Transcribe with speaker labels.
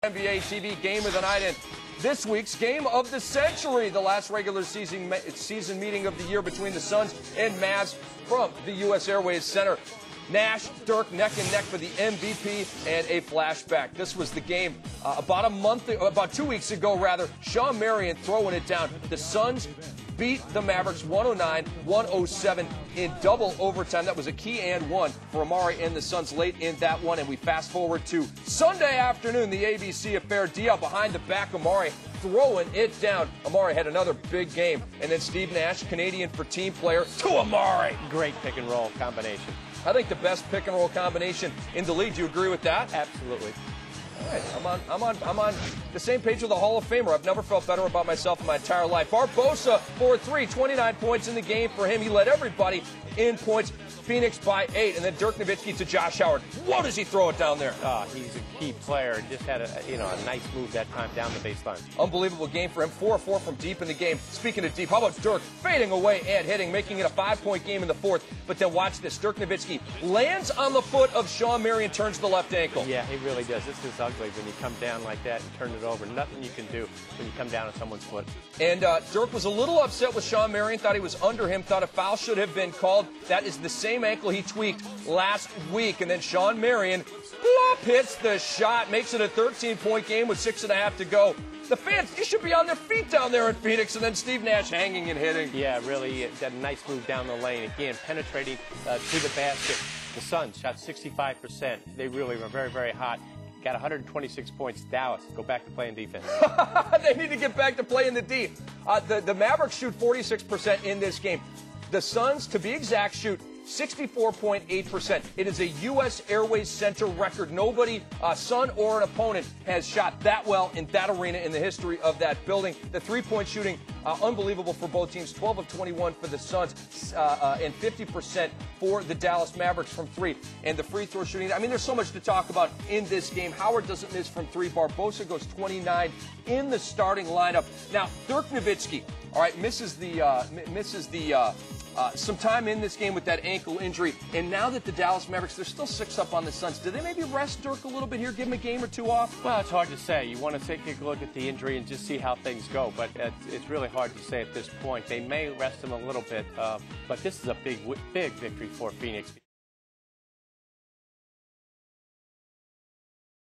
Speaker 1: NBA TV Game of the Night and this week's Game of the Century, the last regular season meeting of the year between the Suns and Mavs from the U.S. Airways Center. Nash, Dirk neck and neck for the MVP, and a flashback. This was the game about 2 weeks ago, rather. Shawn Marion throwing it down. The Suns beat the Mavericks 109-107 in double overtime. That was a key and one for Amari and the Suns late in that one. And we fast forward to Sunday afternoon, the ABC affair. Diop behind the back, Amari throwing it down. Amari had another big game. And then Steve Nash, Canadian for team player, to Amari.
Speaker 2: Great pick and roll combination.
Speaker 1: I think the best pick and roll combination in the league. Do you agree with that?
Speaker 2: Absolutely.
Speaker 1: All right, I'm on the same page with the Hall of Famer. I've never felt better about myself in my entire life. Barbosa for 3, 29 points in the game for him. He led everybody in points. Phoenix by 8, and then Dirk Nowitzki to Josh Howard. What does he throw it down there?
Speaker 2: He's a key player. Just had a nice move that time down the baseline.
Speaker 1: Unbelievable game for him. 4-4 from deep in the game. Speaking of deep, how about Dirk fading away and hitting, making it a 5-point game in the fourth. But then watch this. Dirk Nowitzki lands on the foot of Shawn Marion, turns the left ankle.
Speaker 2: Yeah, he really does. This is ugly when you come down like that and turn it over. Nothing you can do when you come down on someone's foot.
Speaker 1: And Dirk was a little upset with Shawn Marion, thought he was under him, thought a foul should have been called. That is the same ankle he tweaked last week. And then Shawn Marion hits the shot, makes it a 13-point game with 6.5 to go. The fans, you should be on their feet down there in Phoenix. And then Steve Nash hanging and hitting.
Speaker 2: Yeah, really, that nice move down the lane. Again, penetrating to the basket. The Suns shot 65%. They really were very, very hot. Got 126 points. Dallas, go back to playing defense.
Speaker 1: They need to get back to playing the D. The Mavericks shoot 46% in this game. The Suns, to be exact, shoot 64.8%. It is a U.S. Airways Center record. Nobody, Sun or an opponent, has shot that well in that arena in the history of that building. The three-point shooting, unbelievable for both teams. 12 of 21 for the Suns and 50% for the Dallas Mavericks from three. And the free throw shooting, I mean, there's so much to talk about in this game. Howard doesn't miss from three. Barbosa goes 29 in the starting lineup. Now, Dirk Nowitzki, all right, misses some time in this game with that ankle injury. And now that the Dallas Mavericks, they're still 6 up on the Suns. Do they maybe rest Dirk a little bit here, give him a game or two off?
Speaker 2: Well, it's hard to say. You want to take a look at the injury and just see how things go. But it's really hard to say at this point. They may rest him a little bit. But this is a big victory for Phoenix.